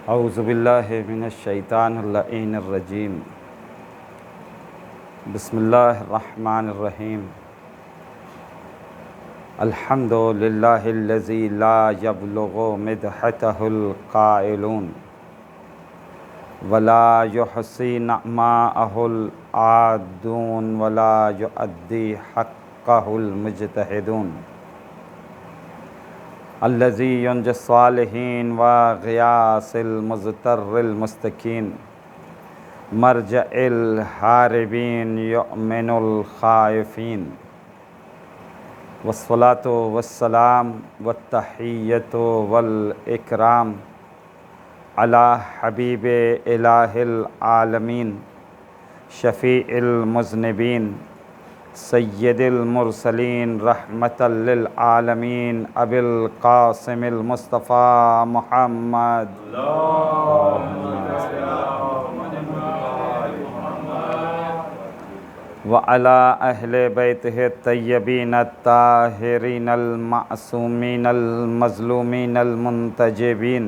औज़ुबिल्लाहि मिनश्शैतानिर्रजीम। बिस्मिल्लाहिर्रहमानिर्रहीम। अल्हम्दुलिल्लाहिल्लज़ी ला यब्लुगु मिदहतहुल क़ाइलून वला युहसी नअमाअहुल आदून वला युअद्दी हक़्क़हुल मुज्तहिदून अल्लज़ी युनजिस्सालिहीन व ग़ियासिल मुज़तर्रिल मुस्तकीन मरजइल हारिबीन युमिनुल ख़ाइफ़ीन वस्सलातु वस्सलाम वत्तहिय्यतु वल इकराम अला हबीबे इलाहिल आलमीन शफ़ीइल मुज़निबीन सय्यदिल मुरसलीन रहमतल लिल आलमीन अबिल क़ासिमिल मुस्तफ़ा मुहम्मद व अला अहले बैतिहि तय्यबीन ताहिरीन अल मासूमीन अल मज़लूमीन अल मुंतजबीन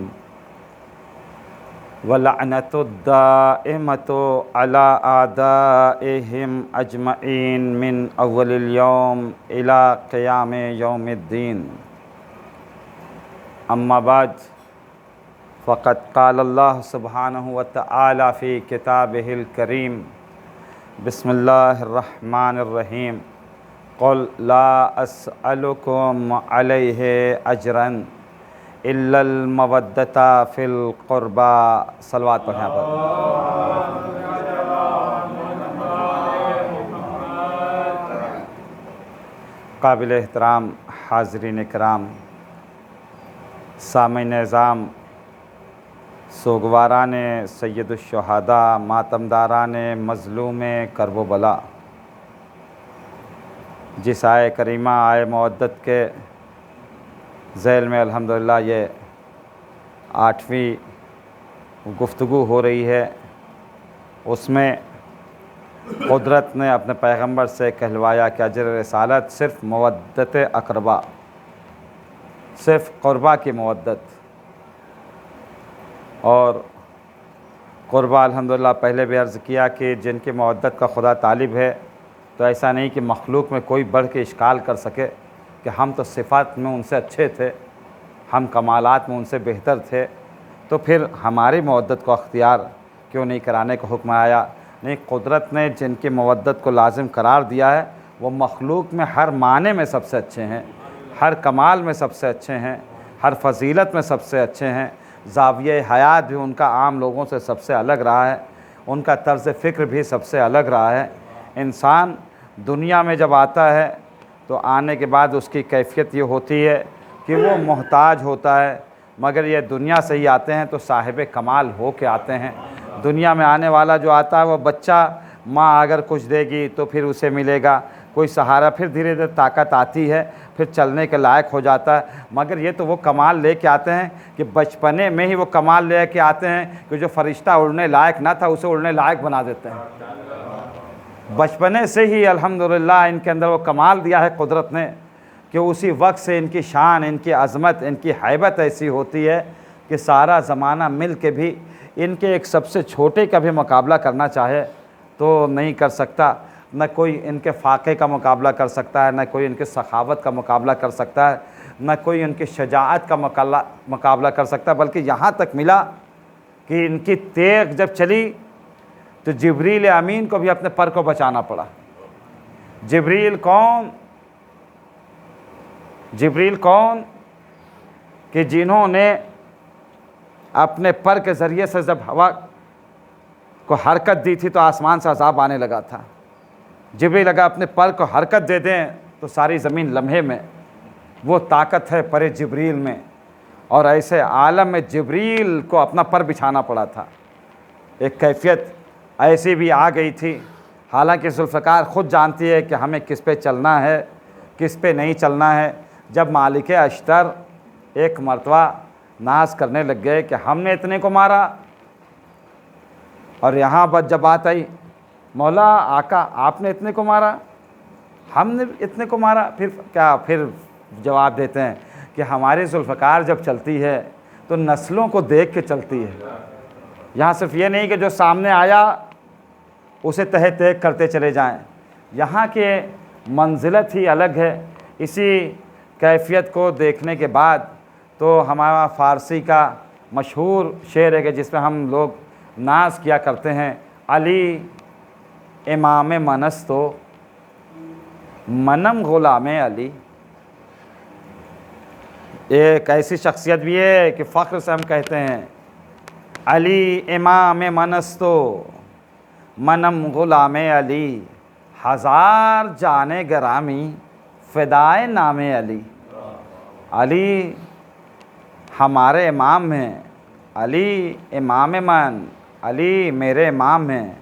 व लअनतुद्दाइमतु अला आदाइहिम अजमईन मिन अव्वलिल यौम इला क़ियामि यौमिद्दीन। अम्मा बाद फ़क़द क़ाल अल्लाह सुब्हानहु व तआला फ़ी किताबिहिल करीम बिस्मिल्लाहिर्रहमानिर्रहीम क़ुल ला अस्अलुकुम अलैहि अजरन इल्लल मवद्दता फ़िल क़ुरबा। सलवात पढ़ें यहाँ पर। काबिल एहतराम हाज़रीन इकराम, सामीन निज़ाम, सोगवारान सय्यदुश्शुहदा, मातमदारान मज़लूम करबो बला, जिस आय करीमा आय मवद्दत के ज़ैल में अल्हम्दुलिल्लाह ये 8वीं गुफ्तगू हो रही है। उसमें क़ुदरत ने अपने पैगंबर से कहलवाया कि अजर रिसालत सिर्फ़ मवद्दत अक़रबा, सिर्फ़ क़ुरबा की मवद्दत। और क़ुरबा अल्हम्दुलिल्लाह पहले भी अर्ज़ किया कि जिनकी मवद्दत का खुदा तालिब है, तो ऐसा नहीं कि मखलूक में कोई बढ़ के इश्काल कर सके कि हम तो सिफ़ात में उनसे अच्छे थे, हम कमालात में उनसे बेहतर थे, तो फिर हमारी मवद्दत को अख्तियार क्यों नहीं कराने का हुक्म आया। नहीं, क़ुदरत ने जिनकी मवद्दत को लाजिम करार दिया है वो मखलूक में हर माने में सबसे अच्छे हैं, हर कमाल में सबसे अच्छे हैं, हर फजीलत में सबसे अच्छे हैं। ज़ाविये हयात भी उनका आम लोगों से सबसे अलग रहा है, उनका तर्ज़ फ़िक्र भी सबसे अलग रहा है। इंसान दुनिया में जब आता है तो आने के बाद उसकी कैफ़ियत ये होती है कि वो मोहताज होता है, मगर ये दुनिया से ही आते हैं तो साहिब कमाल हो के आते हैं। दुनिया में आने वाला जो आता है वो बच्चा, माँ अगर कुछ देगी तो फिर उसे मिलेगा कोई सहारा, फिर धीरे धीरे ताकत आती है, फिर चलने के लायक हो जाता है। मगर ये तो वो कमाल ले के आते हैं कि बचपने में ही वो कमाल ले के आते हैं कि जो फ़रिश्ता उड़ने लायक ना था उसे उड़ने लायक बना देते हैं। बचपने से ही अल्हम्दुलिल्लाह इनके अंदर वो कमाल दिया है क़ुदरत ने कि उसी वक्त से इनकी शान, इनकी अज़मत, इनकी हैबत ऐसी होती है कि सारा ज़माना मिल के भी इनके एक सबसे छोटे का भी मुकाबला करना चाहे तो नहीं कर सकता। न कोई इनके फ़ाक़े का मुकाबला कर सकता है, न कोई इनके सखावत का मुकाबला कर सकता है, न कोई इनकी शजाअत का मुकाबला कर सकता है। बल्कि यहाँ तक मिला कि इनकी तेग जब चली तो जिब्रील अमीन को भी अपने पर को बचाना पड़ा। जिब्रील कौन? जिब्रील कौन कि जिन्होंने अपने पर के ज़रिए से जब हवा को हरकत दी थी तो आसमान से अज़ाब आने लगा था। जिब्रील लगा अपने पर को हरकत दे दें तो सारी ज़मीन लम्हे में, वो ताकत है पर जिब्रील में। और ऐसे आलम में जिब्रील को अपना पर बिछाना पड़ा था। एक कैफियत ऐसी भी आ गई थी। हालांकि ज़ुल्फ़िकार ख़ुद जानती है कि हमें किस पे चलना है, किस पे नहीं चलना है। जब मालिक अश्तर एक मरतबा नाज करने लग गए कि हमने इतने को मारा, और यहाँ पर जब बात आई मौला आका आपने इतने को मारा, हमने इतने को मारा, फिर क्या? फिर जवाब देते हैं कि हमारी ज़ुल्फ़िकार जब चलती है तो नस्लों को देख के चलती है। यहाँ सिर्फ ये नहीं कि जो सामने आया उसे तहे तय करते चले जाएं, यहाँ के मंजिलत ही अलग है। इसी कैफियत को देखने के बाद तो हमारा फ़ारसी का मशहूर शेर है कि जिसमें हम लोग नाज किया करते हैं, अली इमाम मनस तो मनम ग़ुलाम अली। एक ऐसी शख्सियत भी है कि फ़ख्र से हम कहते हैं, अली इमाम मनस तो मनम ग़ुलाम अली, हज़ार जाने गरामी फ़िदाए नामे अली। अली हमारे इमाम हैं, अली इमाम मन, अली मेरे इमाम हैं,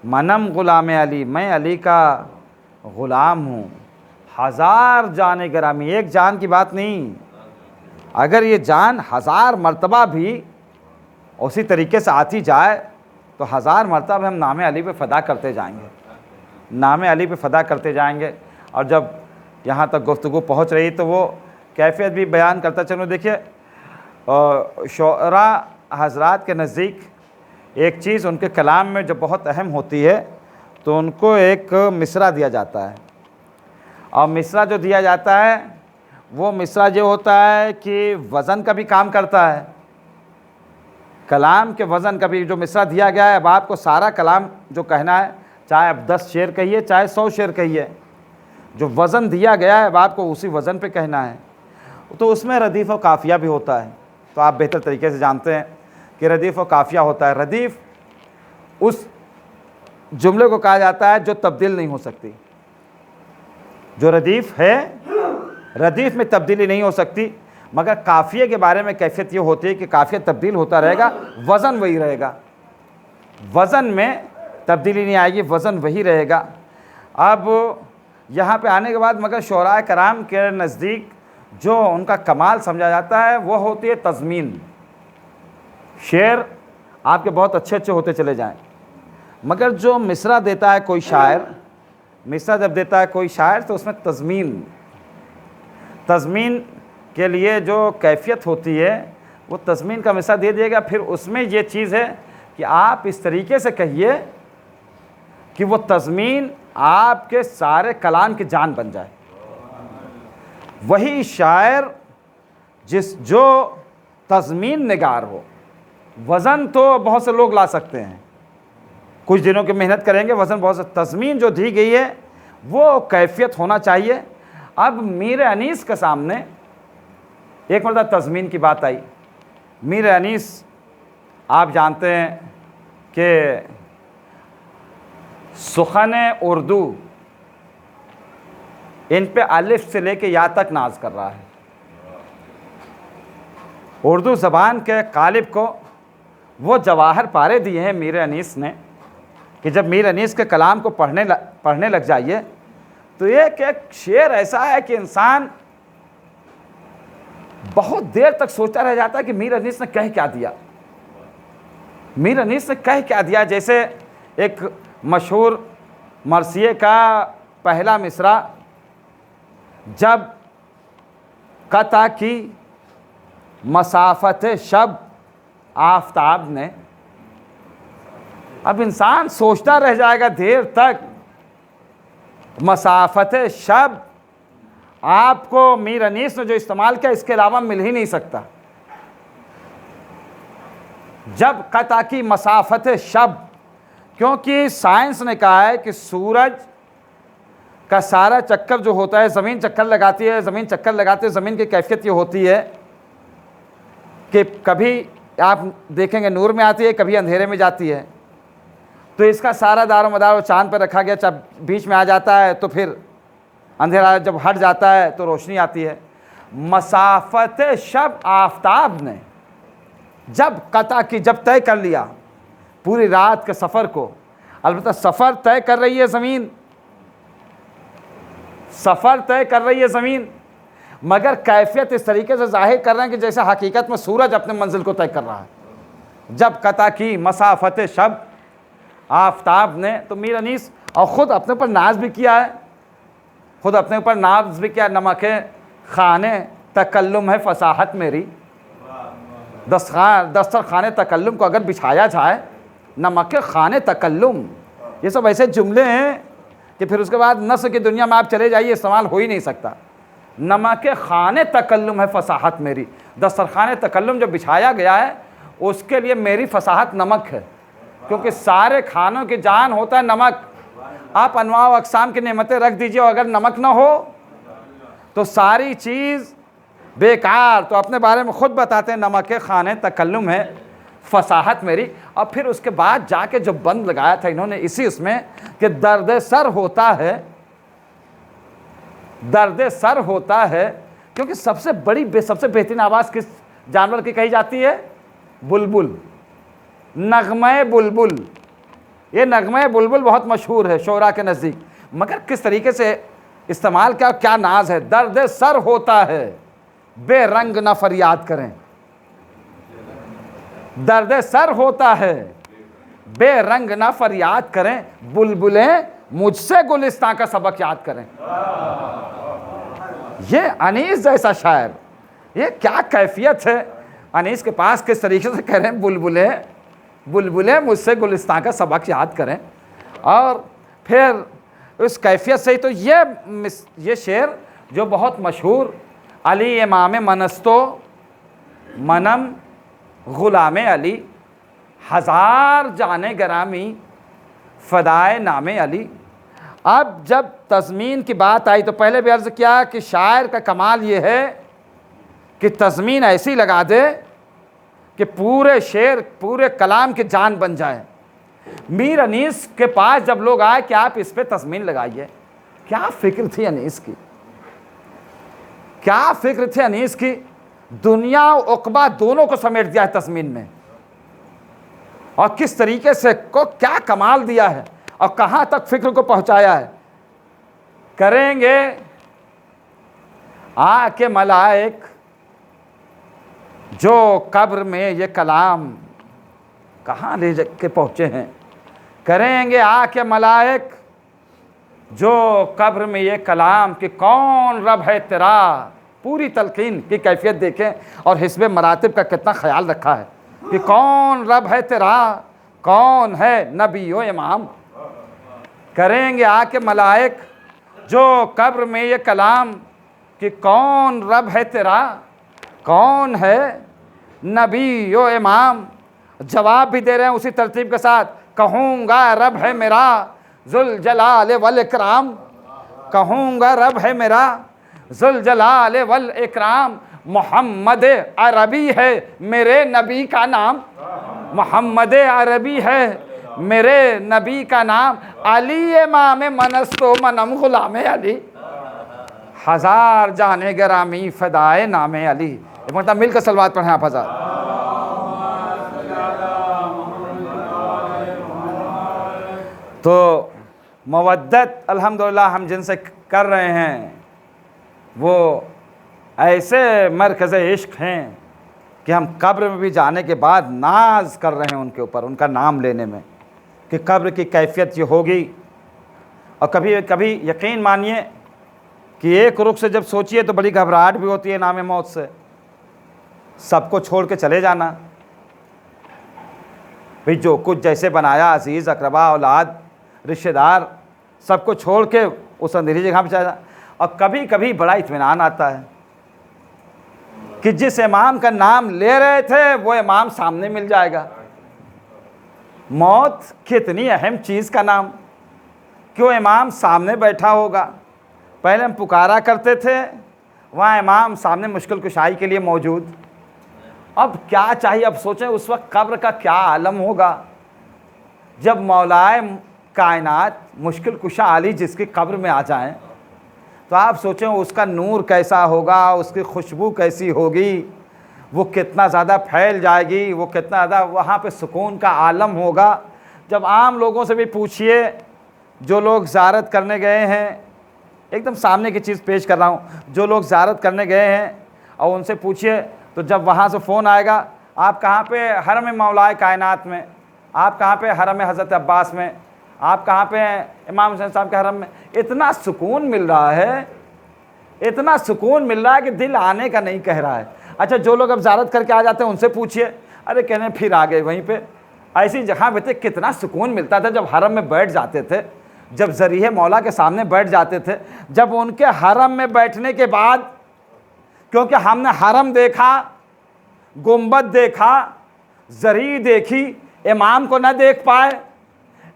मनम ग़ुलाम अली, मैं अली का ग़ुलाम हूँ। हज़ार जाने गरामी, एक जान की बात नहीं, अगर ये जान 1000 मरतबा भी उसी तरीके से आती जाए तो 1000 मरतबा हम नाम अली पे फ़दा करते जाएंगे, नाम अली पे फ़दा करते जाएंगे। और जब यहाँ तक गुफ्तगू पहुँच रही तो वो कैफियत भी बयान करता चलो। देखिए शोरा हज़रात के नज़दीक एक चीज़ उनके कलाम में जो बहुत अहम होती है तो उनको एक मिसरा दिया जाता है, और मिसरा जो दिया जाता है वो मिसरा जो होता है कि वज़न का भी काम करता है। कलाम के वज़न का भी जो मिसरा दिया गया है, अब आपको सारा कलाम जो कहना है, चाहे आप 10 शेर कहिए चाहे 100 शेर कहिए, जो वज़न दिया गया है अब आपको उसी वज़न पे कहना है। तो उसमें रदीफ़ और काफ़िया भी होता है। तो आप बेहतर तरीके से जानते हैं कि रदीफ़ और काफ़िया होता है। रदीफ़ उस जुमले को कहा जाता है जो तब्दील नहीं हो सकती। जो रदीफ़ है, रदीफ़ में तब्दीली नहीं हो सकती, मगर काफ़िये के बारे में कैफियत ये होती है कि काफ़िया तब्दील होता रहेगा, वज़न वही रहेगा, वज़न में तब्दीली नहीं आएगी, वज़न वही रहेगा। अब यहाँ पे आने के बाद मगर शोराए कराम के नज़दीक जो उनका कमाल समझा जाता है वो होती है तज़मीन। शेर आपके बहुत अच्छे अच्छे होते चले जाएं, मगर जो मिसरा देता है कोई शायर, मिसरा जब देता है कोई शायर तो उसमें तज़मीन के लिए जो कैफियत होती है वो तज़मीन का मिसरा दे दिएगा। फिर उसमें ये चीज़ है कि आप इस तरीके से कहिए कि वो तज़मीन आपके सारे कलाम की जान बन जाए। वही शायर जो तज़मीन निगार हो। वज़न तो बहुत से लोग ला सकते हैं, कुछ दिनों की मेहनत करेंगे, वज़न बहुत से, तज़मीन जो दी गई है वो कैफियत होना चाहिए। अब मीर अनीस के सामने एक मतलब तज़मीन की बात आई। मीर अनीस आप जानते हैं कि सुखन उर्दू इन पे अलिफ से लेके या तक नाज कर रहा है। उर्दू ज़बान के कालिब को वो जवाहर पारे दिए हैं मीर अनीस ने कि जब मीर अनीस के कलाम को पढ़ने लग जाइए तो एक एक शेर ऐसा है कि इंसान बहुत देर तक सोचता रह जाता है कि मीर अनीस ने कह क्या दिया, मीर अनीस ने कह क्या दिया। जैसे एक मशहूर मरसिए का पहला मिसरा, जब कता की मसाफत शब आफताब ने, अब इंसान सोचता रह जाएगा देर तक, मसाफत शब आपको मीर अनीस ने जो इस्तेमाल किया इसके अलावा मिल ही नहीं सकता। जब कता की मसाफत शब, क्योंकि साइंस ने कहा है कि सूरज का सारा चक्कर जो होता है, ज़मीन चक्कर लगाती है, ज़मीन चक्कर लगाते है, ज़मीन की कैफियत ये होती है कि कभी आप देखेंगे नूर में आती है, कभी अंधेरे में जाती है। तो इसका सारा दारो मदार चाँद पर रखा गया, जब बीच में आ जाता है तो फिर अंधेरा, जब हट जाता है तो रोशनी आती है। मसाफत शब आफताब ने जब कता की, जब तय कर लिया पूरी रात के सफ़र को, अलबत्ता सफ़र तय कर रही है ज़मीन, सफ़र तय कर रही है ज़मीन, मगर कैफियत इस तरीके से ज़ाहिर कर रहे हैं कि जैसे हकीकत में सूरज अपने मंजिल को तय कर रहा है। जब कता की मसाफत शब आफताब ने, तो मीर अनीस और ख़ुद अपने ऊपर नाज भी किया है, ख़ुद अपने ऊपर नाज भी किया, नमक खाने तकल्लुम है फसाहत मेरी। दस्तरखाने तकल्लुम को अगर बिछाया जाए, नमक खाने तकल्लुम, ये सब ऐसे जुमले हैं कि फिर उसके बाद नस्र की दुनिया में आप चले जाइए, इस्तेमाल हो ही नहीं सकता। नमक खाने तकल्लुम है फसाहत मेरी, दस्तरखाने तकल्लुम जो बिछाया गया है उसके लिए मेरी फसाहत नमक है, क्योंकि सारे खानों की जान होता है नमक। आप अनवा व अक़साम की नेमतें रख दीजिए, अगर नमक ना हो तो सारी चीज़ बेकार। तो अपने बारे में ख़ुद बताते हैं नमक खाने तकल्लुम है फसाहत मेरी। और फिर उसके बाद जाके जो बंद लगाया था इन्होंने इसी उसमें कि दर्द सर होता है, दर्द सर होता है, क्योंकि सबसे बेहतरीन आवाज़ किस जानवर की कही जाती है? बुलबुल, नगमे बुलबुल। ये नगमे बुलबुल बहुत मशहूर है शोरा के नज़दीक, मगर किस तरीके से इस्तेमाल क्या नाज है। दर्द सर होता है बेरंग न फरियाद करें, दर्द सर होता है बेरंग न फरियाद करें, बुलबुलें मुझसे गुलिस्तां का सबक याद करें। ये अनीस जैसा शायर, ये क्या कैफियत है अनीस के पास, किस तरीके से कह रहे हैं बुलबुलें बुलबुलें मुझसे गुलिस्तां का सबक याद करें। और फिर उस कैफियत से ही तो ये शेर जो बहुत मशहूर, अली इमाम मनस्तो मनम ग़ुलाम अली, हज़ार जाने गरामी फ़दाए नामे अली। अब जब तज़मीन की बात आई तो पहले भी अर्ज़ किया कि शायर का कमाल ये है कि तज़मीन ऐसी लगा दे कि पूरे शेर पूरे कलाम की जान बन जाए। मीर अनीस के पास जब लोग आए कि आप इस पे तज़मीन लगाइए, क्या फ़िक्र थी अनीस की, क्या फ़िक्र थी अनीस की। दुनिया उक़बा दोनों को समेट दिया है तज़मीन में, और किस तरीके से को क्या कमाल दिया है और कहाँ तक फ़िक्र को पहुँचाया है। करेंगे आके मलाइक जो कब्र में ये कलाम, कहाँ ले के पहुँचे हैं। करेंगे आके मलाइक जो कब्र में ये कलाम कि कौन रब है तेरा। पूरी तलकीन की कैफियत देखें और हिस्ब मरातिब का कितना ख्याल रखा है कि कौन रब है तेरा, कौन है नबी व इमाम। करेंगे आके मलाइक जो कब्र में ये कलाम कि कौन रब है तेरा, कौन है नबी व इमाम। जवाब भी दे रहे हैं उसी तरतीब के साथ, कहूँगा रब है मेरा ज़ुल जलाल वल इकराम, कहूँगा रब है मेरा ज़ुल जलाल वल इकराम। मोहम्मद अरबी है मेरे नबी का नाम, मोहम्मद अरबी है मेरे नबी का नाम। अली इमाम मनस्तो मनम ग़ुलाम अली, हज़ार जाने गरामी फ़दाए नामे अली। एक मतलब मिलकर सलवात पढ़ें आप हज़ार। तो मवद्दत अल्हम्दुलिल्लाह हम जिनसे कर रहे हैं वो ऐसे मरकज़ इश्क हैं कि हम कब्र में भी जाने के बाद नाज कर रहे हैं उनके ऊपर, उनका नाम लेने में कि कब्र की कैफियत ये होगी। और कभी कभी यकीन मानिए कि एक रुख से जब सोचिए तो बड़ी घबराहट भी होती है नाम मौत से। सबको छोड़ के चले जाना, भाई जो कुछ जैसे बनाया अजीज़ अकरबा औलाद रिश्तेदार सबको छोड़ के उस अंधेरी जगह पर चला। और कभी कभी बड़ा इत्मीनान आता है कि जिस इमाम का नाम ले रहे थे वो इमाम सामने मिल जाएगा। मौत कितनी अहम चीज़ का नाम, क्यों इमाम सामने बैठा होगा। पहले हम पुकारा करते थे, वहाँ इमाम सामने मुश्किल कुशाई के लिए मौजूद। अब क्या चाहिए, अब सोचें उस वक्त कब्र का क्या आलम होगा जब मौलाए कायनात मुश्किल कुशा अली जिसकी कब्र में आ जाएं। तो आप सोचें उसका नूर कैसा होगा, उसकी खुशबू कैसी होगी, वो कितना ज़्यादा फैल जाएगी, वो कितना ज़्यादा वहाँ पे सुकून का आलम होगा। जब आम लोगों से भी पूछिए जो लोग ज़ियारत करने गए हैं, एकदम सामने की चीज़ पेश कर रहा हूँ, जो लोग ज़ियारत करने गए हैं और उनसे पूछिए तो जब वहाँ से फ़ोन आएगा आप कहाँ पे हरम मौलाए कायनात में, आप कहाँ पे हरम हज़रत अब्बास में, आप कहाँ पे इमाम हुसैन साहब के हरम में, इतना सुकून मिल रहा है, इतना सुकून मिल रहा है कि दिल आने का नहीं कह रहा है। अच्छा, जो लोग अब ज़ियारत करके आ जाते हैं उनसे पूछिए, अरे कहने फिर आ गए वहीं पे। ऐसी जगह पे थे, कितना सुकून मिलता था जब हरम में बैठ जाते थे, जब ज़रिए मौला के सामने बैठ जाते थे। जब उनके हरम में बैठने के बाद, क्योंकि हमने हरम देखा, गुंबद देखा, ज़री देखी, इमाम को न देख पाए,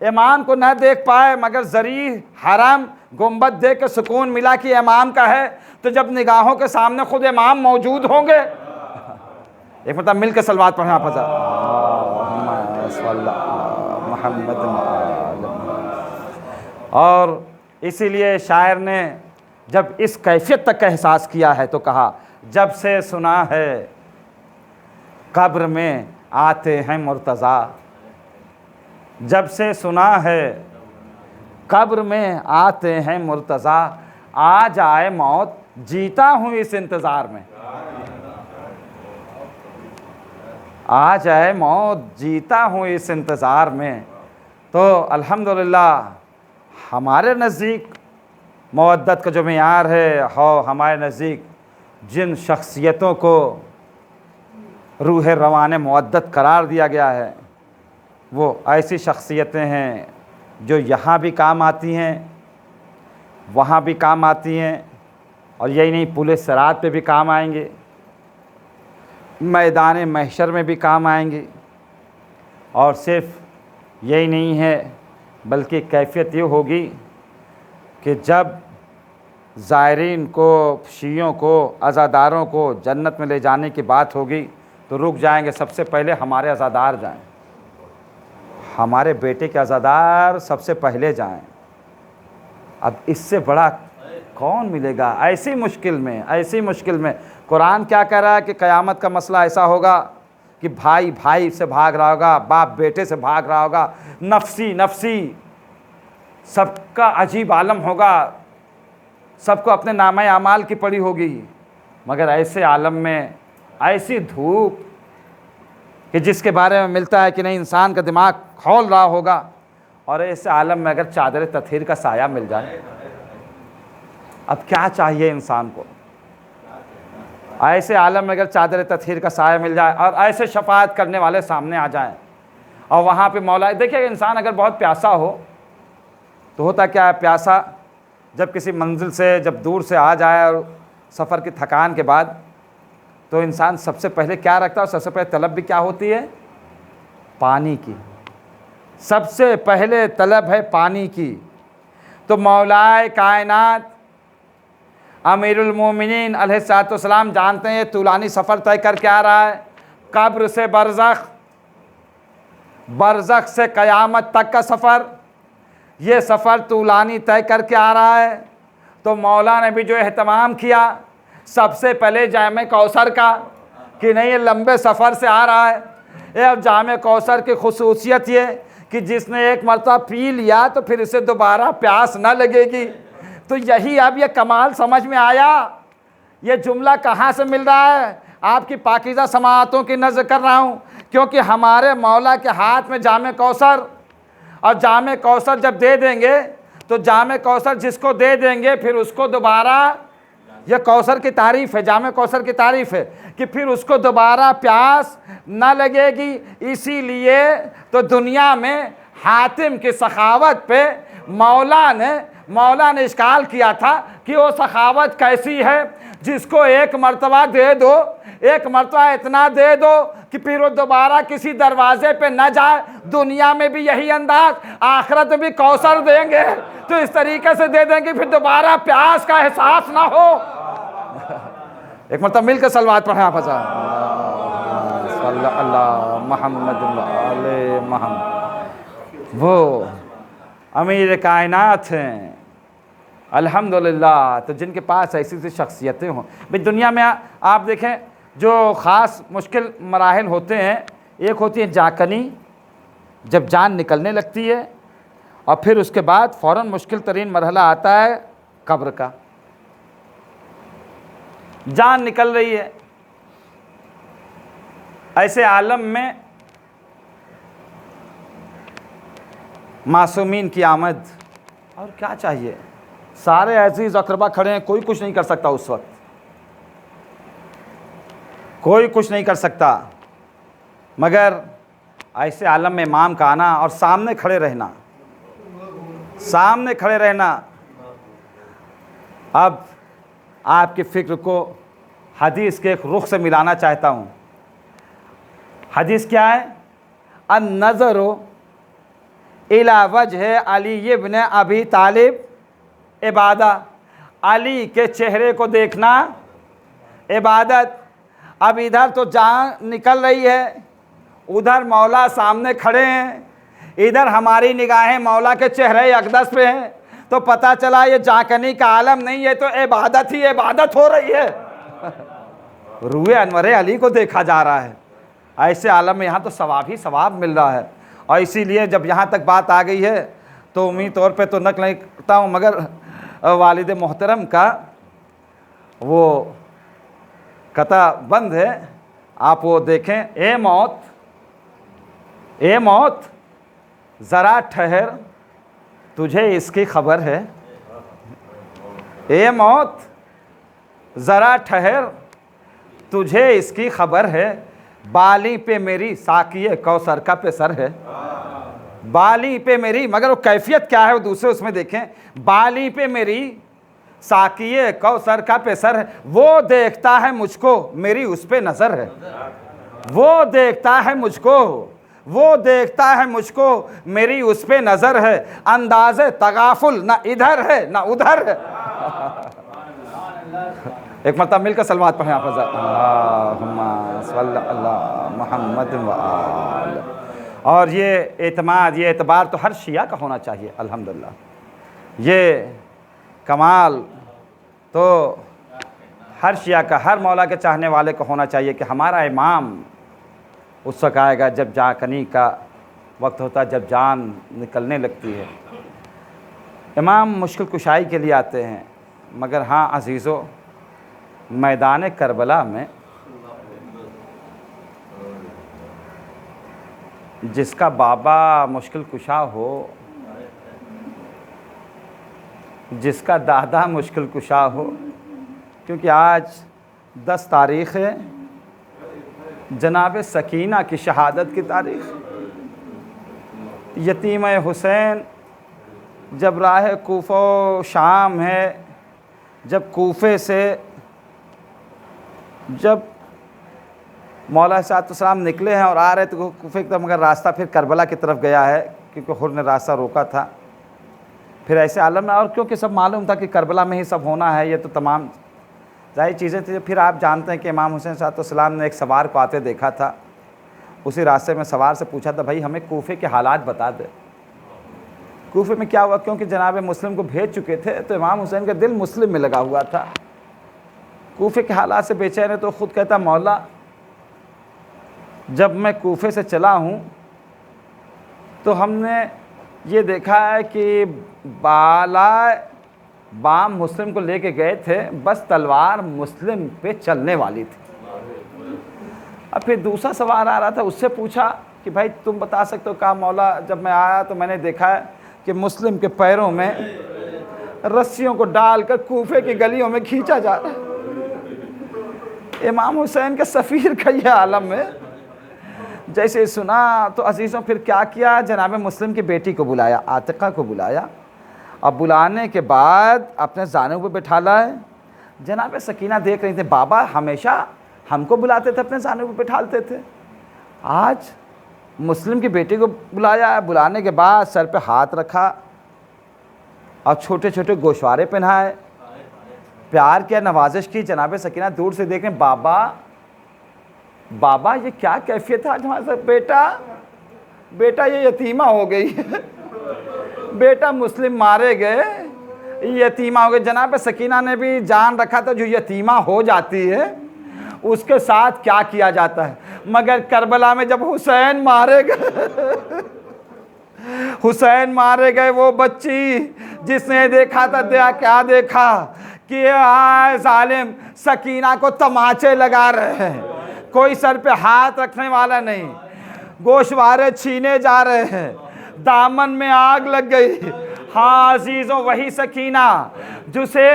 इमाम को न देख पाए, मगर ज़री, हरम, गुंबद देख के सुकून मिला कि इमाम का है। तो जब निगाहों के सामने खुद इमाम मौजूद होंगे, एक मतलब मिल के सलवात पढ़ें आप हज़रात, और इसीलिए शायर ने जब इस कैफियत तक का एहसास किया है तो कहा, जब से सुना है कब्र में आते हैं मुर्तज़ा, जब से सुना है कब्र में आते हैं मुर्तज़ा, आ जाए मौत जीता हूँ इस इंतज़ार में, आ जाए मौत जीता हूँ इस इंतज़ार में। तो अल्हम्दुलिल्लाह हमारे नज़दीक मवद्दत का जो मेयार है, हमारे नज़दीक जिन शख्सियतों को रूह रवान मवद्दत करार दिया गया है, वो ऐसी शख्सियतें हैं जो यहाँ भी काम आती हैं, वहाँ भी काम आती हैं, और यही नहीं, पुलिस सिरात पे भी काम आएंगे, मैदान महशर में भी काम आएंगे। और सिर्फ यही नहीं है, बल्कि कैफियत ये होगी कि जब ज़ायरीन को, शियों को, अज़ादारों को जन्नत में ले जाने की बात होगी तो रुक जाएंगे, सबसे पहले हमारे अज़ादार जाएं, हमारे बेटे के अज़ादार सबसे पहले जाएं। अब इससे बड़ा कौन मिलेगा ऐसी मुश्किल में, ऐसी मुश्किल में। कुरान क्या कह रहा है कि क़यामत का मसला ऐसा होगा कि भाई भाई से भाग रहा होगा, बाप बेटे से भाग रहा होगा, नफसी नफसी, सबका अजीब आलम होगा, सबको अपने नामे आमाल की पड़ी होगी। मगर ऐसे आलम में ऐसी धूप कि जिसके बारे में मिलता है कि नहीं, इंसान का दिमाग खौल रहा होगा, और ऐसे आलम में अगर चादर तथहीर का साया मिल जाए, अब क्या चाहिए इंसान को। ऐसे आलम में अगर चादर तथहीर का साया मिल जाए और ऐसे शफाअत करने वाले सामने आ जाएं, और वहाँ पे मौला, देखिए इंसान अगर बहुत प्यासा हो तो होता क्या है, प्यासा जब किसी मंजिल से, जब दूर से आ जाए और सफ़र की थकान के बाद, तो इंसान सबसे पहले क्या रखता है, सबसे पहले तलब भी क्या होती है, पानी की। सबसे पहले तलब है पानी की। तो मौलाए कायनात अमीरुल मोमिनीन अलैहिस्सलाम जानते हैं ये तूलानी सफ़र तय करके आ रहा है, कब्र से बरज़ख, बरज़ख से क़यामत तक का सफ़र, ये सफ़र तूलानी तय करके आ रहा है। तो मौला ने भी जो एहतमाम किया सबसे पहले जामे कौसर का, कि नहीं ये लंबे सफ़र से आ रहा है। ये अब जामे कौसर की खुसूसियत ये कि जिसने एक मरतबा पी लिया तो फिर इसे दोबारा प्यास न लगेगी। तो यही अब ये कमाल समझ में आया। ये जुमला कहाँ से मिल रहा है, आपकी पाकीज़ा समाअतों की नज़र कर रहा हूँ, क्योंकि हमारे मौला के हाथ में जामे कौसर, और जामे कौसर जब दे देंगे तो जामे कौसर जिसको दे देंगे फिर उसको दोबारा, यह कौसर की तारीफ़ है, जामे कौसर की तारीफ़ है कि फिर उसको दोबारा प्यास न लगेगी। इसीलिए तो दुनिया में हातिम की सखावत पे मौला ने इश्काल किया था कि वो सखावत कैसी है, जिसको एक मर्तबा दे दो, एक मर्तबा इतना दे दो कि फिर वो दोबारा किसी दरवाजे पे न जाए। दुनिया में भी यही अंदाज, आखिरत में भी कौसर देंगे तो इस तरीके से दे देंगे फिर दोबारा प्यास का एहसास ना हो। एक मरतबा मिलकर सलवात पढ़ें आप अल्लाह मोहम्मद मोहम्मद। वो अमीर कायनात हैं अल्हम्दुलिल्लाह। तो जिनके पास ऐसी सी शख्सियतें हों भाई, दुनिया में आप देखें जो ख़ास मुश्किल मराहिल होते हैं, एक होती है जाकनी, जब जान निकलने लगती है, और फिर उसके बाद फ़ौरन मुश्किल तरीन मरहला आता है कब्र का। जान निकल रही है, ऐसे आलम में मासूमीन की आमद, और क्या चाहिए, सारे अजीज़ अक़रबा खड़े हैं, कोई कुछ नहीं कर सकता उस वक्त। कोई कुछ नहीं कर सकता। मगर ऐसे आलम में इमाम का आना और सामने खड़े रहना, सामने खड़े रहना। अब आपकी फ़िक्र को हदीस के एक रुख से मिलाना चाहता हूँ। हदीस क्या है? अन-नज़रु इला वजह अली इब्न अबी तालिब इबादा। अली के चेहरे को देखना इबादत। अब इधर तो जान निकल रही है, उधर मौला सामने खड़े हैं, इधर हमारी निगाहें मौला के चेहरे अक़दस पे हैं, तो पता चला ये जाकनी का आलम नहीं है, तो इबादत ही इबादत हो रही है। रूए अनवर अली को देखा जा रहा है। ऐसे आलम में यहाँ तो सवाब ही सवाब मिल रहा है। और इसीलिए जब यहाँ तक बात आ गई है तो उम्मीद तौर पे तो नक़ल नहीं करता हूँ, मगर वालिद मोहतरम का वो कता बंद है, आप वो देखें। ए मौत, ए मौत ज़रा ठहर, तुझे इसकी खबर है। ए मौत ज़रा ठहर, तुझे इसकी खबर है। बाली पे मेरी साकिए कौसर का पेसर है। बाली पे मेरी, मगर वो कैफियत क्या है वो दूसरे उसमें देखें। बाली पे मेरी साकिए कौसर का पेसर है। वो देखता है मुझको, मेरी उस पे नज़र है। वो देखता है मुझको, वो देखता है मुझको, मेरी उस पे नज़र है। अंदाज़े तगाफुल ना इधर है ना उधर है। एक मरतबा मिलकर सलवात पढ़ें आप। अल्लाहुम्मा सल्ली अला मुहम्मद व आल। और ये एतमाद, ये एतबार तो हर शिया का होना चाहिए। अल्हम्दुलिल्लाह ये कमाल तो हर शिया का, हर मौला के चाहने वाले को होना चाहिए कि हमारा इमाम उस वक्त आएगा जब जाकनी का वक्त होता है, जब जान निकलने लगती है। इमाम मुश्किल कुशाई के लिए आते हैं, मगर हाँ अज़ीज़ों, मैदान करबला में जिसका बाबा मुश्किल कुशा हो, जिसका दादा मुश्किल कुशा हो, क्योंकि आज 10 तारीख़ है, जनाब सकीना की शहादत की तारीख़। यतीम हुसैन जब राह कूफा शाम है, जब कूफे से जब मौला सलाम निकले हैं और आ रहे तो कूफे की तरफ, मगर रास्ता फिर करबला की तरफ गया है क्योंकि हुर ने रास्ता रोका था। फिर ऐसे आलम में, और क्योंकि सब मालूम था कि करबला में ही सब होना है, ये तो तमाम जाहिर चीज़ें थी। फिर आप जानते हैं कि इमाम हुसैन सलाम ने एक सवार को आते देखा था। उसी रास्ते में सवार से पूछा था, भाई हमें कूफे के हालात बता दे, कूफे में क्या हुआ। क्योंकि जनाब मुस्लिम को भेज चुके थे, तो इमाम हुसैन का दिल मुस्लिम में लगा हुआ था। कूफे के हालात से बेचैन है, तो ख़ुद कहता, मौला जब मैं कूफे से चला हूँ तो हमने ये देखा है कि बाम मुस्लिम को लेके गए थे, बस तलवार मुस्लिम पे चलने वाली थी। अब फिर दूसरा सवार आ रहा था, उससे पूछा कि भाई तुम बता सकते हो? कहा, मौला जब मैं आया तो मैंने देखा है कि मुस्लिम के पैरों में रस्सियों को डालकर कूफे की गलियों में खींचा जा रहा है। इमाम हुसैन के सफ़ीर का यह आलम है। जैसे सुना तो अजीज़ों फिर क्या किया, जनाब मुस्लिम की बेटी को बुलाया, आतिका को बुलाया। अब बुलाने के बाद अपने जानू पे बैठा लाए। जनाब सकीना देख रही थी, बाबा हमेशा हमको बुलाते थे, अपने जानू पे बैठाते थे, आज मुस्लिम की बेटी को बुलाया। बुलाने के बाद सर पे हाथ रखा और छोटे छोटे गोशवारे पहनाए, प्यार किया, नवाजिश की। जनाब सकीना दूर से देखें, बाबा बाबा ये क्या कैफियत है आज हमारे साथ? बेटा ये यतीमा हो गई है, बेटा मुस्लिम मारे गए, यतीमा हो गए। जनाब सकीना ने भी जान रखा था जो यतीमा हो जाती है उसके साथ क्या किया जाता है। मगर करबला में जब हुसैन मारे गए, हुसैन मारे गए, वो बच्ची जिसने देखा था, क्या देखा कि आए जालिम सकीना को तमाचे लगा रहे हैं, कोई सर पे हाथ रखने वाला नहीं, गोशवारे छीने जा रहे हैं, दामन में आग लग गई। हाँ अजीज़ों, वही सकीना जिसे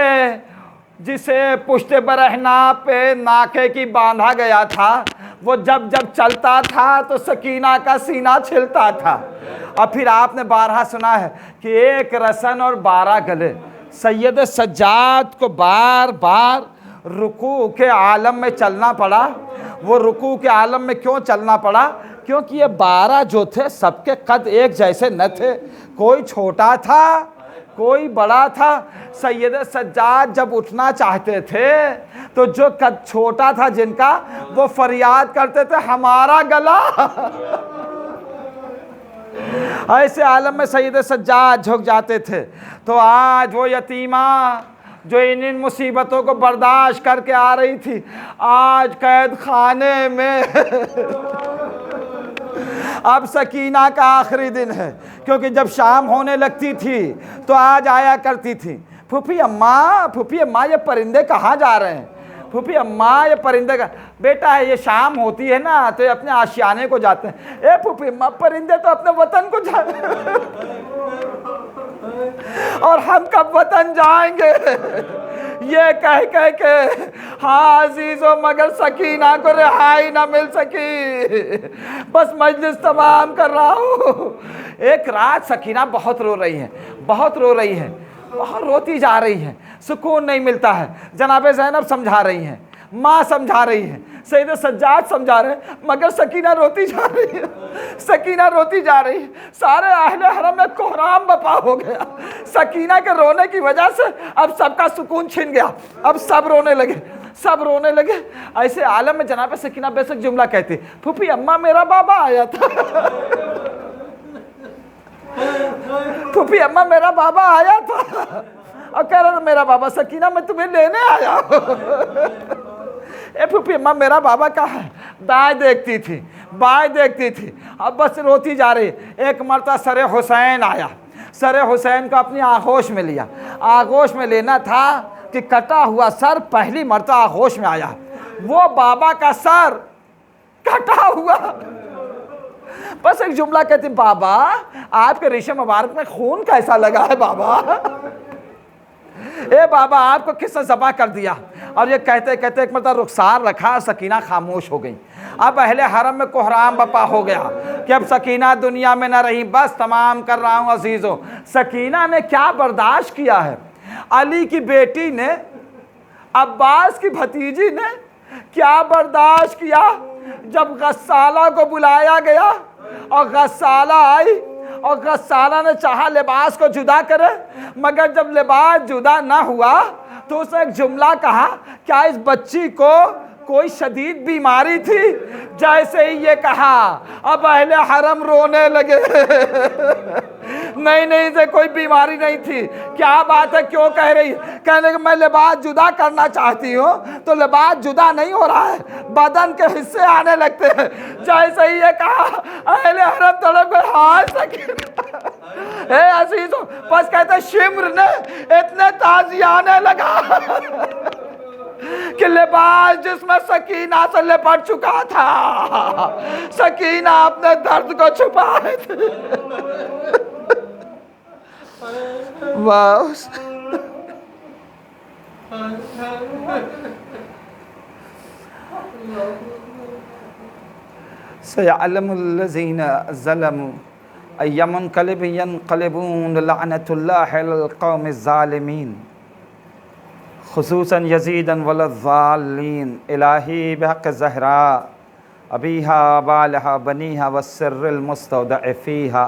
जिसे पुश्त बरहना पे नाके की बांधा गया था, वो जब जब चलता था तो सकीना का सीना छिलता था। और फिर आपने बारहा सुना है कि एक रसन और 12 गले। सैयद सज्जाद को बार बार रुकू के आलम में चलना पड़ा। वो रुकू के आलम में क्यों चलना पड़ा? क्योंकि ये 12 जो थे सबके कद एक जैसे न थे, कोई छोटा था कोई बड़ा था। सैयद सज्जाद जब उठना चाहते थे तो जो कद छोटा था जिनका, वो फरियाद करते थे हमारा गला। ऐसे आलम में सैयद सज्जाद झुक जाते थे। तो आज वो यतीमा जो इन मुसीबतों को बर्दाश्त करके आ रही थी, आज कैद खाने में अब सकीना का आखिरी दिन है। क्योंकि जब शाम होने लगती थी तो आज आया करती थी, फूफी अम्मा ये परिंदे कहाँ जा रहे हैं? फूफी अम्मा ये परिंदे का बेटा है, ये शाम होती है ना तो ये अपने आशियाने को जाते हैं। ए फूफी अम्मा, परिंदे तो अपने वतन को जा और हम कब वतन जाएंगे? ये कह कह के हाँ अजीजों, मगर सकीना को रिहाई ना मिल सकी। बस मजलिस तमाम कर रहा हूँ। एक रात सकीना बहुत रो रही है, बहुत रो रही है, बहुत रोती जा रही है, सुकून नहीं मिलता है। जनाबे ज़ैनब समझा रही हैं, माँ समझा रही है, सैयद सज्जाद समझा रहे हैं, मगर सकीना रोती जा रही है, सकीना रोती जा रही है। सारे अहले हरम में कोहराम बपा हो गया। सकीना के रोने की वजह से अब सबका सुकून छिन गया। अब सब रोने लगे, सब रोने लगे। ऐसे आलम में जनाब सकीना बेशक जुमला कहती, फूफी अम्मा मेरा बाबा आया था। फूफी अम्मा मेरा बाबा आया था और कह रहा था मेरा बाबा सकीना मैं तुम्हें लेने आया हूँ। ए फूफी अम्मा मेरा बाबा कहाँ है? दाएं देखती थी, बाएं देखती थी, अब बस रोती जा रही। एक मरतबा सरे हुसैन आया, सरे हुसैन को अपनी आगोश में लिया। आगोश में लेना था कि कटा हुआ सर पहली मरतबा आगोश में आया। वो बाबा का सर कटा हुआ। बस एक जुमला कहती, बाबा आपके रेशम मुबारक में खून कैसा लगा है बाबा? ए बाबा आपको किसने ज़बा कर दिया? और ये कहते कहते एक मतलब रुखसार रखा, सकीना खामोश हो गई। अब अहले हरम में कोहराम बपा हो गया कि अब सकीना दुनिया में न रही। बस तमाम कर रहा हूँ अजीज़ों, सकीना ने क्या बर्दाश्त किया है। अली की बेटी ने, अब्बास की भतीजी ने क्या बर्दाश्त किया। जब गस्साला को बुलाया गया और गस्साला आई और गस्साला ने चाहा लिबास को जुदा करे, मगर जब लिबास जुदा ना हुआ तो उसने एक जुमला कहा, क्या इस बच्ची को कोई शदीद बीमारी थी? जैसे ही ये कहा अब अहले हरम रोने लगे। नहीं नहीं, इसे कोई बीमारी नहीं थी। क्या बात है, क्यों कह रही? कहने कि मैं लिबास जुदा करना चाहती हूँ तो लिबास जुदा नहीं हो रहा है, बदन के हिस्से आने लगते हैं। जैसे ही ये कहा अहले हरम तड़प गए। हाँ सकीना हे अजीजों, बस कहते शिम्र ने इतने ताजियाने लगा कि लिबास जिसमें सकीना से लिपट चुका था, सकीना अपने दर्द को छुपाए थे। वाह, सयअलमुल्लज़ीना ज़लमू अय्यमुनक़लिब यनक़लिबून लअनतुल्लाहि अलल क़ौमिज़्ज़ालिमीन खुसूसन यज़ीदन वलज़्ज़ालीन इलाही बिहक़्क़ि ज़हरा अबीहा बालहा बनीहा वस्सिर्रिल मुस्तौदअ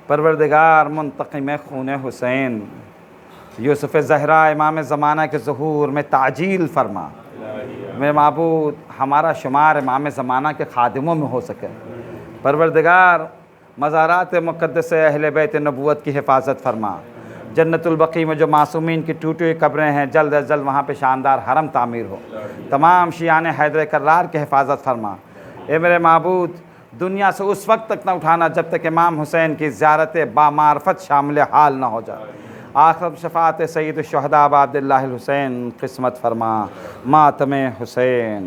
परवरदिगार मुंतक़िम खून हुसैन यूसुफ़ ज़हरा इमाम ज़माना के ज़हूर में ताजील फरमा। मेरे माबूद हमारा शुमार इमाम ज़माना के खादिमों में हो सके। परवरदिगार मज़ारात मुक़द्दस अहले बैत नबूवत की हिफाजत फरमा। जन्नतुल बक़ी में जो मासूमीन की टूटी हुई कब्रें हैं, जल्द अज जल्द वहाँ पे शानदार हरम तामीर हो। तमाम शियान हैदर कर्रार की हिफाजत फरमा। ए मेरे माबूद, दुनिया से उस वक्त तक न उठाना जब तक इमाम हुसैन की ज़ियारत बामारफत शामिल हाल न हो जाए। आखिर शफ़ात सय्यद शुहदा अबा अब्दुल्लाह हुसैन क़िस्मत फरमा। मातम हुसैन।